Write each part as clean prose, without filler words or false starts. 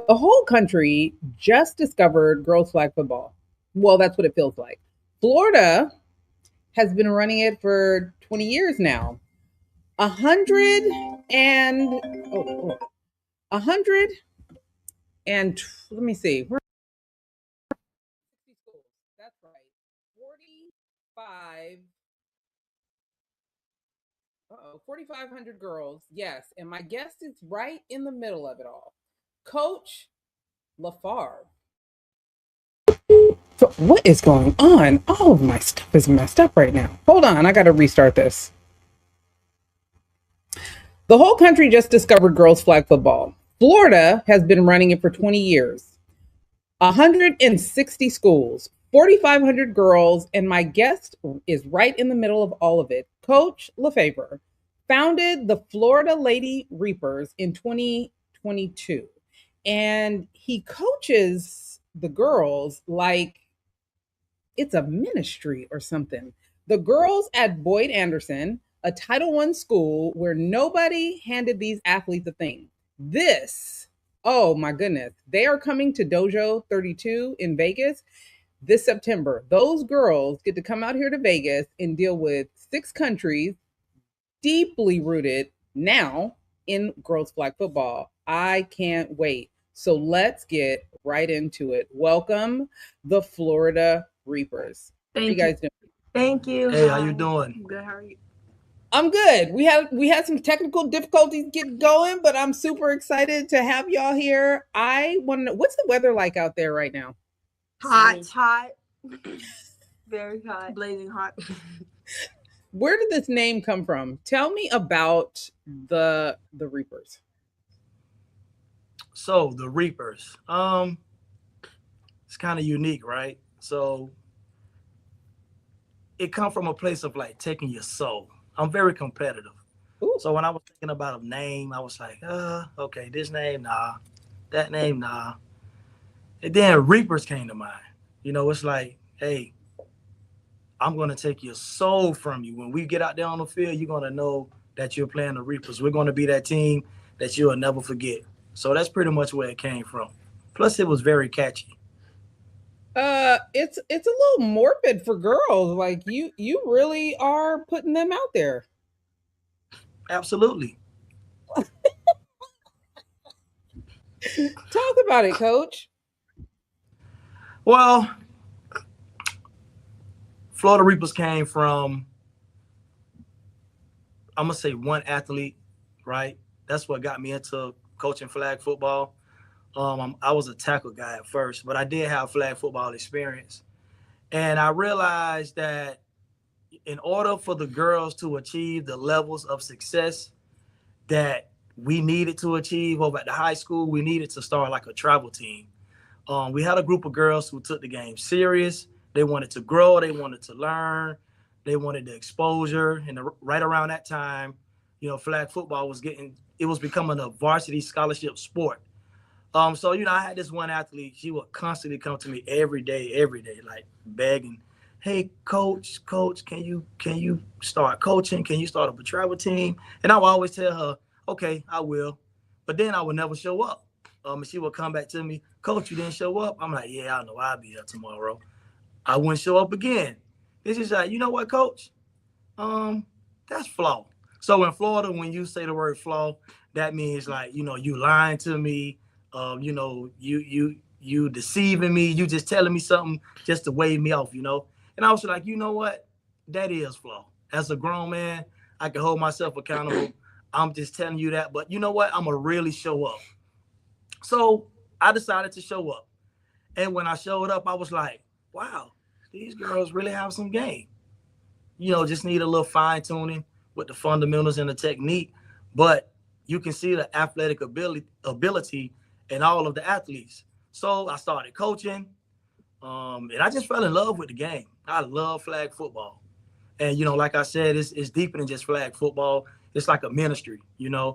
The whole country just discovered girls flag football. Well, that's what it feels like. Florida has been running it for 20 years now. A hundred and a hundred and let me see. That's right. 45. 4,500 girls. Yes, and my guest is right in the middle of it all. Coach LaFavor. So what is going on? All of my stuff is messed up right now. Hold on, I got to restart this. The whole country just discovered girls flag football. Florida has been running it for 20 years. 160 schools, 4,500 girls, and my guest is right in the middle of all of it. Coach LaFavor founded the Florida Lady Reapers in 2022, and he coaches the girls like it's a ministry or something. The girls at Boyd Anderson, a Title I school where nobody handed these athletes a thing. Oh my goodness, they are coming to Dojo 32 in Vegas this September. Those girls get to come out here to Vegas and deal with 6 countries deeply rooted now in girls flag football. I can't wait. So let's get right into it. Welcome the Florida Reapers. How you guys doing? Thank you. Hey, how you doing? Good. How are you? I'm good. We had some technical difficulties get going, but I'm super excited to have y'all here. I want to know, what's the weather like out there right now? Hot. Very hot. Blazing hot. Where did this name come from? Tell me about the Reapers. So the Reapers, it's kind of unique, right? So it come from a place of like taking your soul. I'm very competitive. Ooh. So when I was thinking about a name, I was like, okay, this name, nah, that name, nah. And then Reapers came to mind. You know, it's like, hey, I'm gonna take your soul from you. When we get out there on the field, you're gonna know that you're playing the Reapers. We're gonna be that team that you'll never forget. So that's pretty much where it came from. Plus, it was very catchy. It's a little morbid for girls. Like you really are putting them out there. Absolutely. Talk about it, Coach. Well, Florida Reapers came from, I'm gonna say, one athlete, right? That's what got me into coaching flag football. I was a tackle guy at first, but I did have flag football experience. And I realized that in order for the girls to achieve the levels of success that we needed to achieve over at the high school, we needed to start like a travel team. We had a group of girls who took the game serious. They wanted to grow. They wanted to learn. They wanted the exposure. And right around that time, flag football was becoming a varsity scholarship sport. So, I had this one athlete. She would constantly come to me every day, like begging, "Hey, coach, can you start coaching? Can you start up a travel team?" And I would always tell her, "Okay, I will." But then I would never show up. And she would come back to me, "Coach, you didn't show up." I'm like, "Yeah, I know. I'll be there tomorrow." I wouldn't show up again. This is like, you know what, Coach? That's flaw. So in Florida, when you say the word flaw, that means like, you lying to me. You deceiving me. You just telling me something just to wave me off. And I was like, you know what? That is flaw. As a grown man, I can hold myself accountable. I'm just telling you that. But you know what? I'm going to really show up. So I decided to show up. And when I showed up, I was like, wow, these girls really have some game. Just need a little fine tuning with the fundamentals and the technique. But you can see the athletic ability in all of the athletes. So I started coaching. And I just fell in love with the game. I love flag football. And, like I said, it's deeper than just flag football. It's like a ministry, You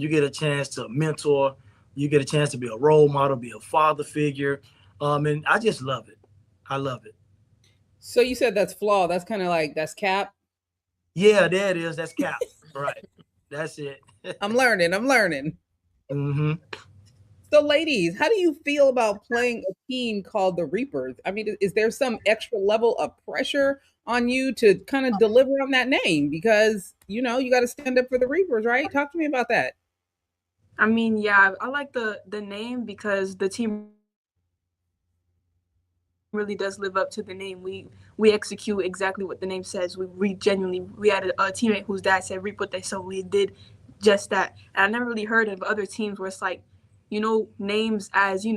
get a chance to mentor. You get a chance to be a role model, be a father figure. And I just love it. I love it. So you said that's flaw. That's kind of like, that's cap. Yeah, there it is. That's cap. Right. That's it. I'm learning. Mm-hmm. So, ladies, how do you feel about playing a team called the Reapers? I mean, is there some extra level of pressure on you to kind of deliver on that name? Because, you know, you got to stand up for the Reapers, right? Talk to me about that. I mean, yeah, I like the name because the team really does live up to the name. We execute exactly what the name says. We genuinely, we had a teammate whose dad said reap what they sow. We did just that. And I never really heard of other teams where it's like, you know, names as,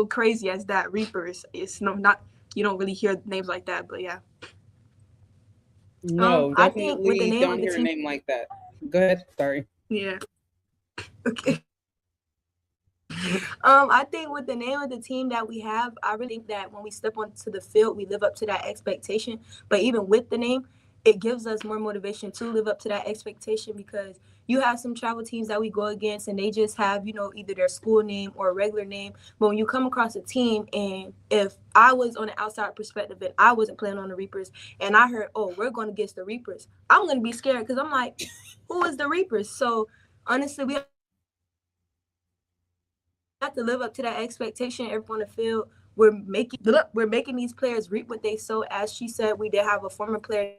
crazy as that, Reapers. It's not, you don't really hear names like that, but yeah. No, I think with the definitely name don't of the hear a team, name like that. Go ahead. Sorry. yeah. Okay. I think with the name of the team that we have, I really think that when we step onto the field, we live up to that expectation. But even with the name, it gives us more motivation to live up to that expectation because you have some travel teams that we go against and they just have, either their school name or a regular name. But when you come across a team and if I was on the outside perspective and I wasn't playing on the Reapers and I heard, oh, we're going against the Reapers, I'm going to be scared because I'm like, who is the Reapers? So honestly, we have to live up to that expectation. Everyone on the field, we're making these players reap what they sow. As she said, we did have a former player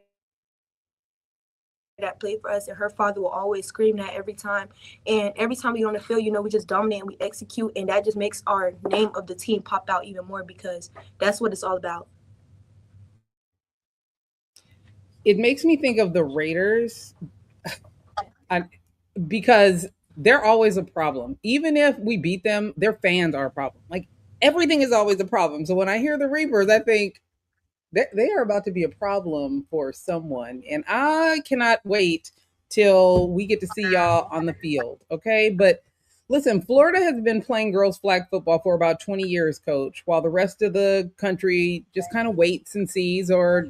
that played for us, and her father will always scream that every time. And every time we get on the field, we just dominate and we execute, and that just makes our name of the team pop out even more because that's what it's all about. It makes me think of the Raiders because they're always a problem. Even if we beat them, their fans are a problem. Like everything is always a problem. So when I hear the Reapers, I think they are about to be a problem for someone. And I cannot wait till we get to see y'all on the field. Okay. But listen, Florida has been playing girls flag football for about 20 years, coach, while the rest of the country just kind of waits and sees or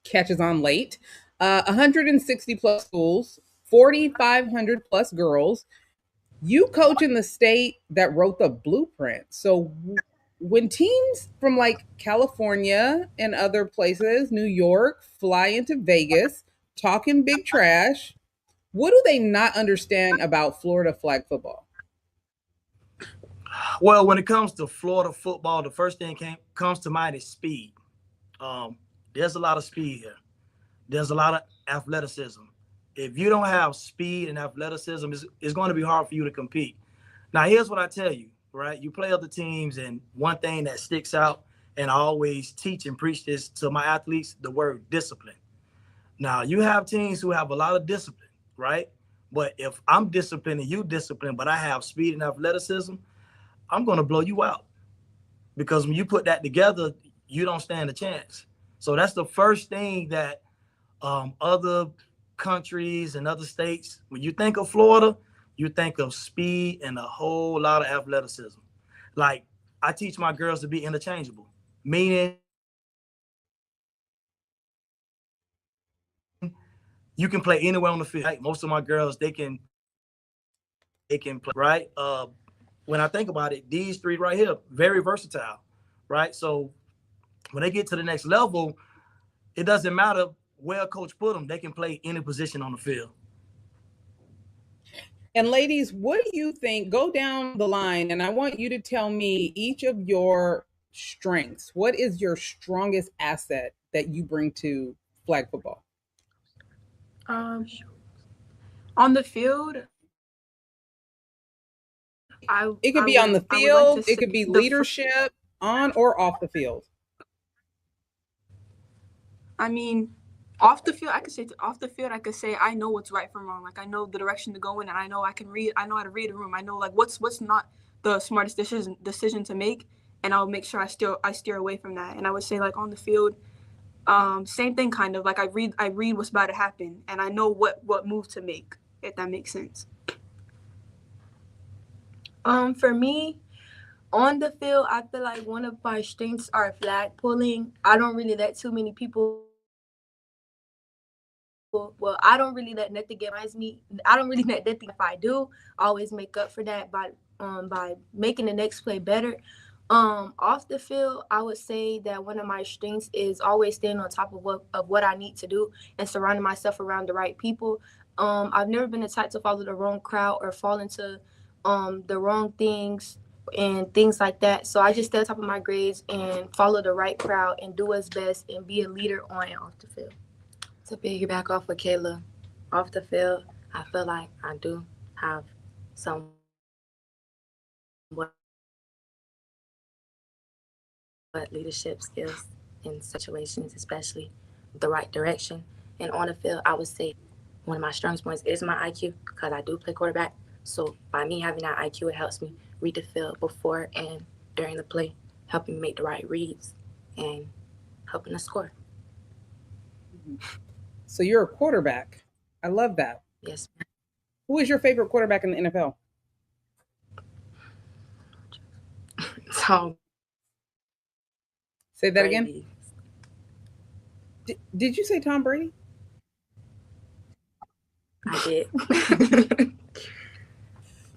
catches on late. 160 plus schools, 4,500 plus girls. You coach in the state that wrote the blueprint. So when teams from like California and other places, New York, fly into Vegas, talking big trash, what do they not understand about Florida flag football? Well, when it comes to Florida football, the first thing comes to mind is speed. There's a lot of speed here. There's a lot of athleticism. If you don't have speed and athleticism, it's going to be hard for you to compete. Now, here's what I tell you, right? You play other teams, and one thing that sticks out, and I always teach and preach this to my athletes, the word discipline. Now, you have teams who have a lot of discipline, right? But if I'm disciplined and you disciplined, but I have speed and athleticism, I'm going to blow you out. Because when you put that together, you don't stand a chance. So that's the first thing that other countries and other states, when you think of Florida, you think of speed and a whole lot of athleticism. Like, I teach my girls to be interchangeable, meaning you can play anywhere on the field. Right? Most of my girls, they can play, right? When I think about it, these three right here, very versatile, right? So when they get to the next level, it doesn't matter where a coach put them, they can play any position on the field. And ladies, what do you think? Go down the line, and I want you to tell me each of your strengths. What is your strongest asset that you bring to flag football? On the field, It could be on the I would like field, to it say could be leadership, on or off the field. I mean, off the field, I could say I know what's right from wrong. Like I know the direction to go in, and I know I know how to read a room. I know like what's not the smartest decision to make, and I'll make sure I steer away from that. And I would say like on the field, same thing kind of like I read what's about to happen, and I know what move to make, if that makes sense. For me, on the field, I feel like one of my strengths are flag pulling. I don't really let too many people. Well, I don't really let nothing get me. I don't really let nothing. If I do, I always make up for that by making the next play better. Off the field, I would say that one of my strengths is always staying on top of what I need to do and surrounding myself around the right people. I've never been the type to follow the wrong crowd or fall into the wrong things and things like that. So I just stay on top of my grades and follow the right crowd and do what's best and be a leader on and off the field. To piggyback off of Kayla, off the field, I feel like I do have somewhat leadership skills in situations, especially the right direction. And on the field, I would say one of my strongest points is my IQ because I do play quarterback. So by me having that IQ, it helps me read the field before and during the play, helping me make the right reads and helping us score. So you're a quarterback. I love that. Yes. Who is your favorite quarterback in the NFL? Tom Say that Brady. again. Did you say Tom Brady? I did.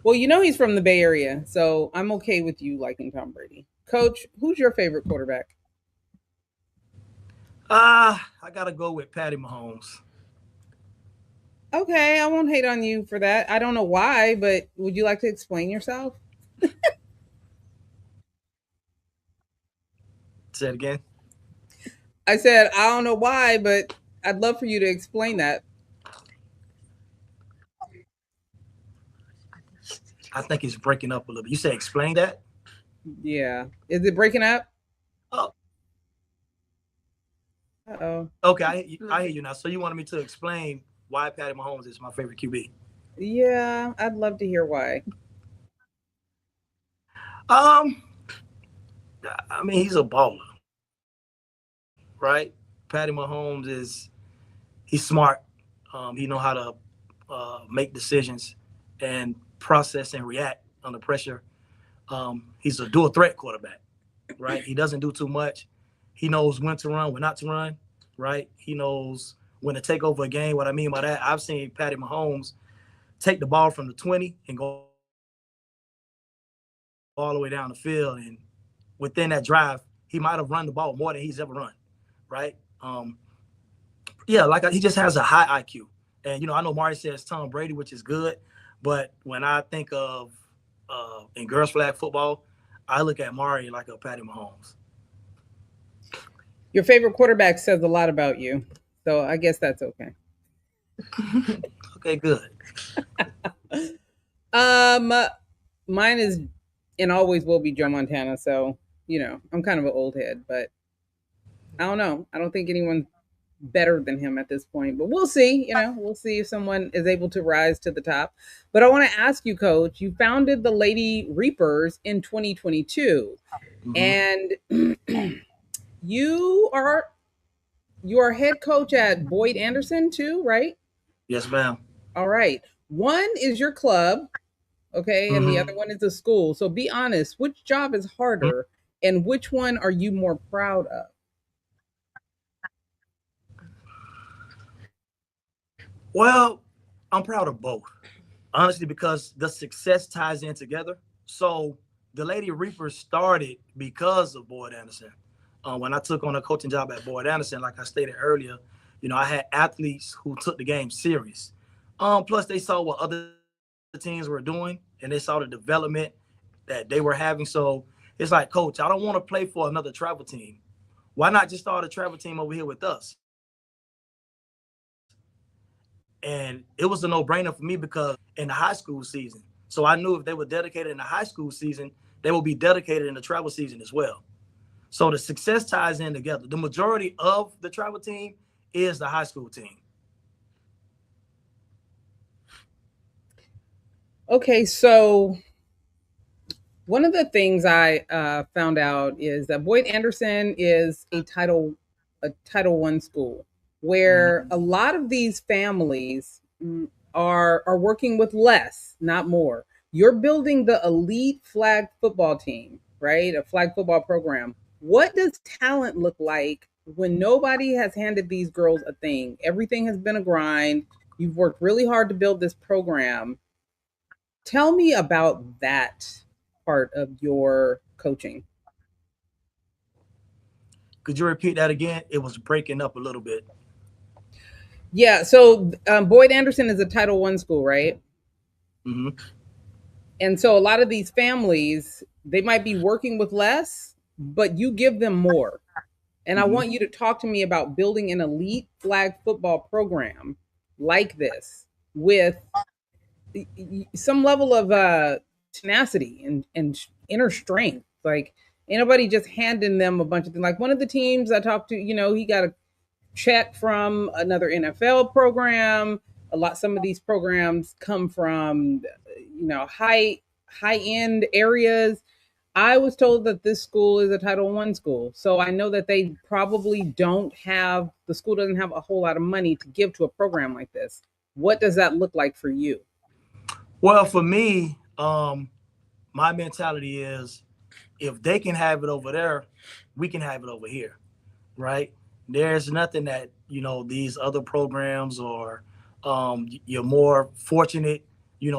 Well, you know he's from the Bay Area, so I'm okay with you liking Tom Brady. Coach, who's your favorite quarterback? I gotta go with Patty Mahomes. Okay, I won't hate on you for that. I don't know why, but would you like to explain yourself? Say it again. I said, I don't know why, but I'd love for you to explain that. I think it's breaking up a little bit. You say explain that? Yeah. Is it breaking up? Oh. Uh-oh. Okay, I hear you now. So you wanted me to explain why Patty Mahomes is my favorite QB? Yeah, I'd love to hear why. I mean, he's a baller, right? Patty Mahomes he's smart. He know how to make decisions and process and react under pressure. He's a dual threat quarterback, right? He doesn't do too much. He knows when to run, when not to run, right? He knows when to take over a game. What I mean by that, I've seen Patty Mahomes take the ball from the 20 and go all the way down the field. And within that drive, he might have run the ball more than he's ever run, right? He just has a high IQ. And, I know Marty says Tom Brady, which is good. But when I think of in girls flag football, I look at Mari like a Patty Mahomes. Your favorite quarterback says a lot about you. So I guess that's okay. Okay, good. Mine is and always will be Joe Montana. So, I'm kind of an old head, but I don't know. I don't think anyone's better than him at this point, but we'll see. We'll see if someone is able to rise to the top. But I want to ask you, Coach, you founded the Lady Reapers in 2022. Mm-hmm. And you are head coach at Boyd Anderson too, right? Yes, ma'am. All right. One is your club, okay, and the other one is a school. So be honest, which job is harder, and which one are you more proud of? Well, I'm proud of both, honestly, because the success ties in together. So the Lady Reapers started because of Boyd Anderson. When I took on a coaching job at Boyd Anderson, like I stated earlier, I had athletes who took the game serious. Plus, they saw what other teams were doing, and they saw the development that they were having. So it's like, Coach, I don't want to play for another travel team. Why not just start a travel team over here with us? And it was a no-brainer for me because in the high school season. So I knew if they were dedicated in the high school season, they will be dedicated in the travel season as well. So the success ties in together. The majority of the travel team is the high school team. Okay, so one of the things I found out is that Boyd Anderson is a Title I school, where a lot of these families are working with less, not more. You're building the elite flag football team, right? A flag football program. What does talent look like when nobody has handed these girls a thing? Everything has been a grind. You've worked really hard to build this program. Tell me about that part of your coaching. Could you repeat that again? It was breaking up a little bit. Yeah. So Boyd Anderson is a Title I school, right? Mm-hmm. And so a lot of these families, they might be working with less, but you give them more. And I Mm-hmm. want you to talk to me about building an elite flag football program like this with some level of tenacity and inner strength. Like, ain't nobody just handing them a bunch of things. Like one of the teams I talked to, he got a check from another NFL program. Some of these programs come from, high end areas. I was told that this school is a Title I school. So I know that they probably the school doesn't have a whole lot of money to give to a program like this. What does that look like for you? Well, for me, my mentality is if they can have it over there, we can have it over here, right? There's nothing that these other programs or your more fortunate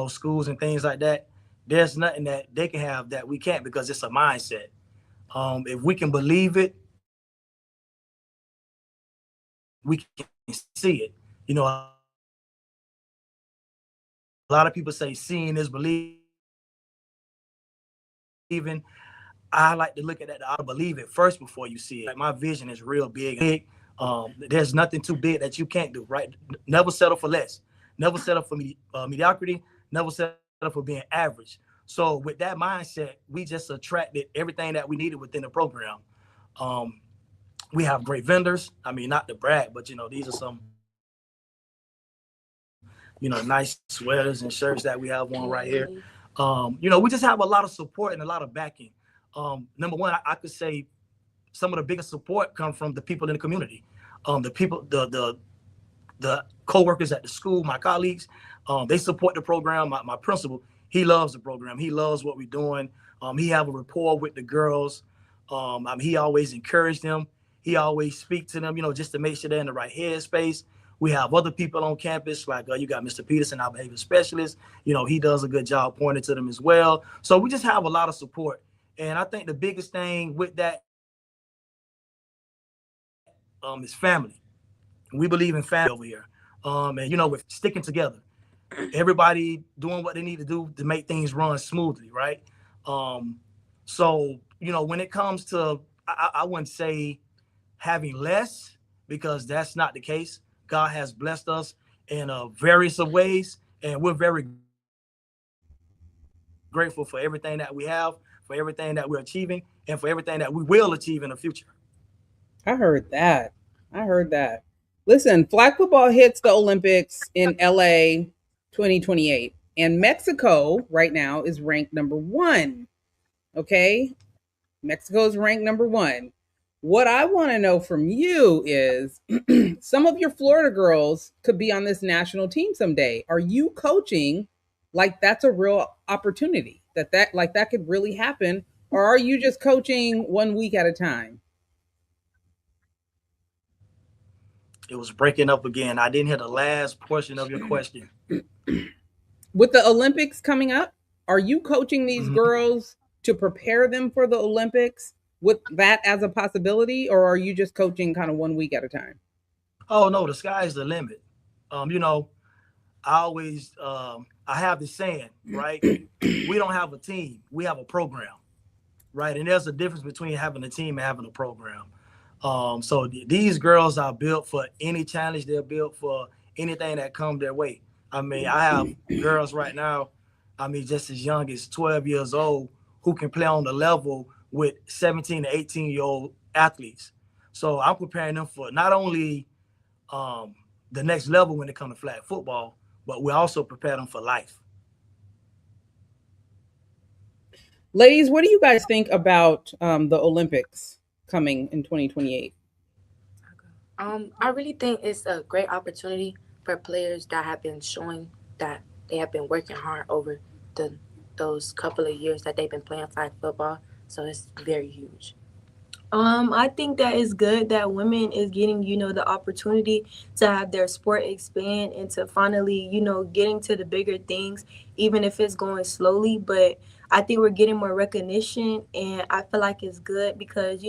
schools and things like that. There's nothing that they can have that we can't because it's a mindset. If we can believe it, we can see it. A lot of people say seeing is believing. I like to look at that. I believe it first before you see it. Like my vision is real big. There's nothing too big that you can't do. Right? Never settle for less. Never settle for mediocrity. Never settle for being average. So with that mindset, we just attracted everything that we needed within the program. We have great vendors. I mean, not to brag, but these are some nice sweaters and shirts that we have on right here. We just have a lot of support and a lot of backing. Number one, I could say some of the biggest support come from the people in the community. The people, the co-workers at the school, my colleagues, they support the program. My principal, he loves the program. He loves what we're doing. He have a rapport with the girls. He always encouraged them. He always speak to them, just to make sure they're in the right headspace. We have other people on campus, like you got Mr. Peterson, our behavior specialist. He does a good job pointing to them as well. So we just have a lot of support. And I think the biggest thing with that is family. We believe in family over here. And with sticking together, everybody doing what they need to do to make things run smoothly, right? So when it comes to, I wouldn't say having less, because that's not the case. God has blessed us in various of ways, and we're very grateful for everything that we have, for everything that we're achieving, and for everything that we will achieve in the future. I heard that. I heard that. Listen, flag football hits the Olympics in LA 2028, and Mexico right now is ranked number 1. Okay? Mexico is ranked number 1. What I want to know from you is some of your Florida girls could be on this national team someday. Are you coaching like that's a real opportunity? That could really happen, or are you just coaching 1 week at a time? It was breaking up again. I didn't hear the last portion of your question. With the Olympics coming up, are you coaching these girls to prepare them for the Olympics with that as a possibility, or are you just coaching kind of 1 week at a time? Oh no, the sky's the limit. I always I have this saying, right? We don't have a team, we have a program, right? And there's a difference between having a team and having a program. So these girls are built for any challenge. They're built for anything that comes their way. I mean, I have girls right now, just as young as 12 years old, who can play on the level with 17 to 18-year-old athletes. So I'm preparing them for not only the next level when it comes to flag football, but we also prepare them for life. Ladies, what do you guys think about the Olympics coming in 2028? I really think it's a great opportunity for players that have been showing that they have been working hard over those couple of years that they've been playing flag football. So it's very huge. I think that it's good that women is getting, the opportunity to have their sport expand and to finally, getting to the bigger things, even if it's going slowly. But I think we're getting more recognition, and I feel like it's good because,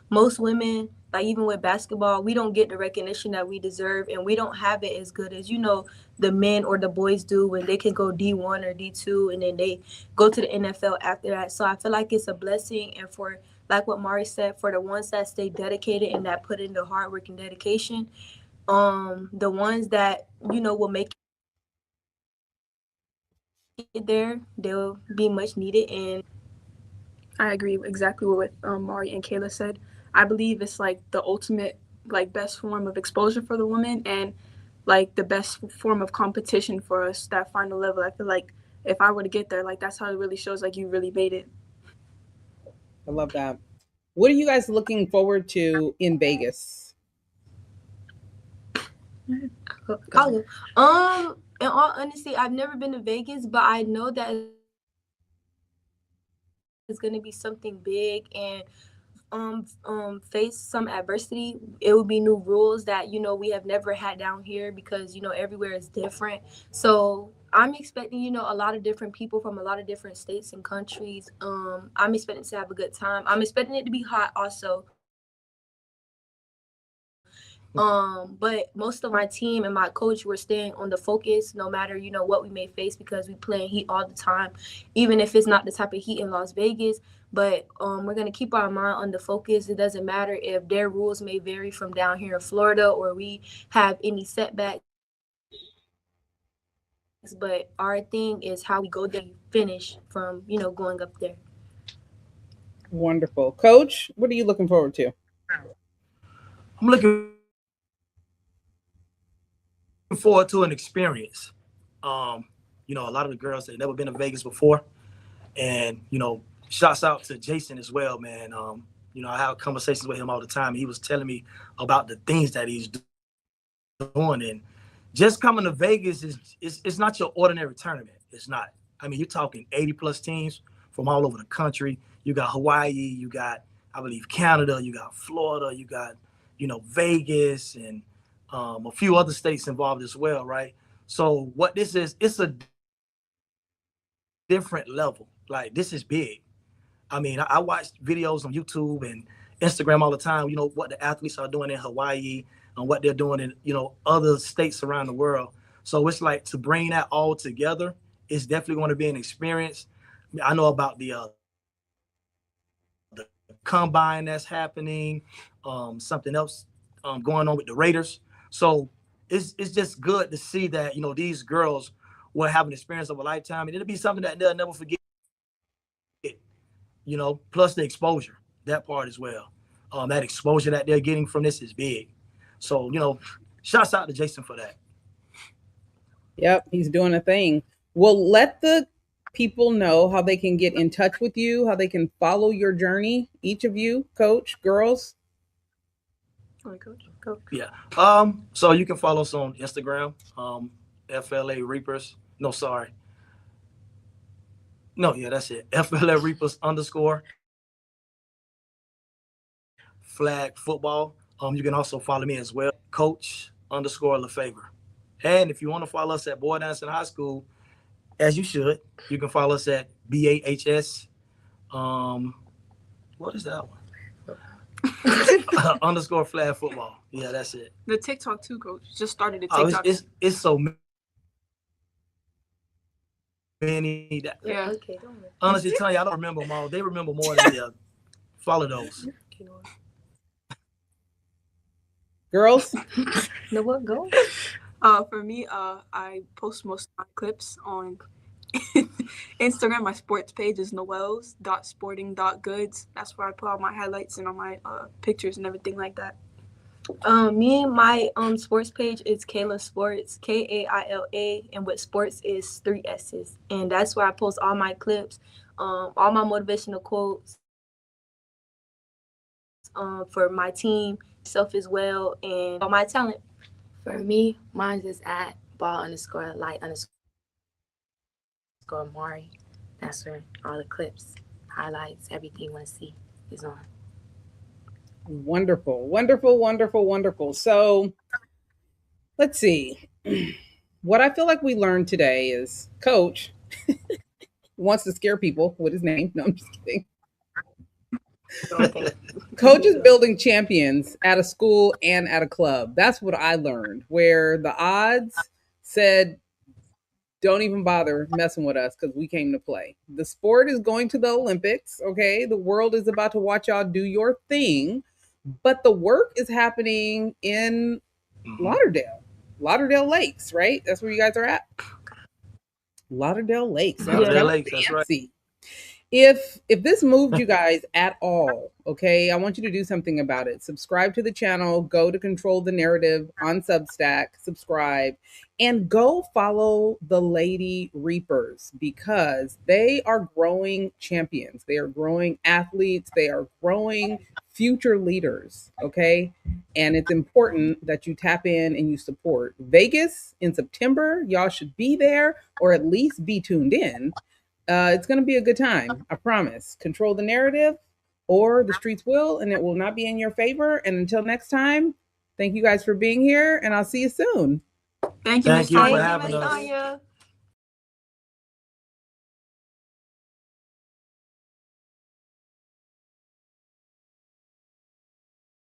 most women, Like even with basketball, we don't get the recognition that we deserve, and we don't have it as good as, you know, the men or the boys do when they can go D1 or D2 and then they go to the NFL after that. So I feel like it's a blessing, and for like what Mari said, for the ones that stay dedicated and that put in the hard work and dedication, the ones that, you know, will make it there, they'll be much needed. And I agree exactly with what Mari and Kayla said. I believe it's like the ultimate, like, best form of exposure for the women, and like the best form of competition for us, that final level. I feel like if I were to get there, like, that's how it really shows like you really made it. I love that. What are you guys looking forward to in Vegas? I'll go. In all honesty, I've never been to Vegas, but I know that it's going to be something big, and face some adversity. It will be new rules that, you know, we have never had down here, because, you know, everywhere is different. So I'm expecting, you know, a lot of different people from a lot of different states and countries. I'm expecting to have a good time. I'm expecting it to be hot also. But most of my team and my coach were staying on the focus, no matter, you know, what we may face, because we play in heat all the time, even if it's not the type of heat in Las Vegas. But we're going to keep our mind on the focus. It doesn't matter if their rules may vary from down here in Florida or we have any setbacks. But our thing is how we go there, finish from, you know, going up there. Wonderful. Coach, what are you looking forward to? I'm looking forward to an experience. You know, a lot of the girls that never been to Vegas before, and, you know, shouts out to Jason as well, man. You know, I have conversations with him all the time. He was telling me about the things that he's doing, and just coming to Vegas is not your ordinary tournament. It's not. I mean, you're talking 80 plus teams from all over the country. You got Hawaii, you got, I believe, Canada, you got Florida, you got, you know, Vegas, and a few other states involved as well, right? So what this is, it's a different level. Like, this is big. I mean, I watch videos on YouTube and Instagram all the time, you know, what the athletes are doing in Hawaii and what they're doing in, you know, other states around the world. So it's like, to bring that all together, it's definitely going to be an experience. I know about the combine that's happening, something else going on with the Raiders. So it's just good to see that, you know, these girls will have an experience of a lifetime, and it'll be something that they'll never forget. You know, plus the exposure, that part as well. That exposure that they're getting from this is big. So, you know, shouts out to Jason for that. Yep, he's doing a thing. Well, let the people know how they can get in touch with you, how they can follow your journey, each of you, coach, girls. Coach, go. Yeah. So you can follow us on Instagram, FLA Reapers. No, sorry. No, yeah, that's it. FLA Reapers _ flag football. You can also follow me as well, Coach _ LaFavor. And if you want to follow us at Boy Dancing High School, as you should, you can follow us at BAHS. What is that one? _ flag football. Yeah, that's it. The TikTok too, coach. Just started the TikTok. It's so many that, yeah. Okay. honestly, tell you, I don't remember them all. They remember more than me. Follow those. Girls? No, what, go? For me, I post most of my clips on Instagram. My sports page is noels.sporting.goods. That's where I put all my highlights and all my pictures and everything like that. Me and my sports page is Kayla Sports, Kaila, and with sports is 3 S's. And that's where I post all my clips, all my motivational quotes for my team, self as well, and all my talent. For me, mine is at ball_light_Mari. That's where all the clips, highlights, everything you want to see is on. Wonderful, wonderful, wonderful, wonderful. So let's see. What I feel like we learned today is Coach wants to scare people with his name. No, I'm just kidding. Coach is building champions at a school and at a club. That's what I learned, where the odds said, don't even bother messing with us because we came to play. The sport is going to the Olympics, okay? The world is about to watch y'all do your thing, but the work is happening in Lauderdale Lakes, right? That's where you guys are at? Lauderdale Lakes. Lauderdale Lakes, that's right. If this moved you guys at all, okay, I want you to do something about it. Subscribe to the channel, go to Control the Narrative on Substack, subscribe, and go follow the Lady Reapers because they are growing champions. They are growing athletes. They are growing future leaders, okay? And it's important that you tap in and you support. Vegas in September, y'all should be there or at least be tuned in. It's going to be a good time. I promise. Control the narrative or the streets will, and it will not be in your favor. And until next time, thank you guys for being here, and I'll see you soon. Thank you, Thank you Miss for Tonya. having us.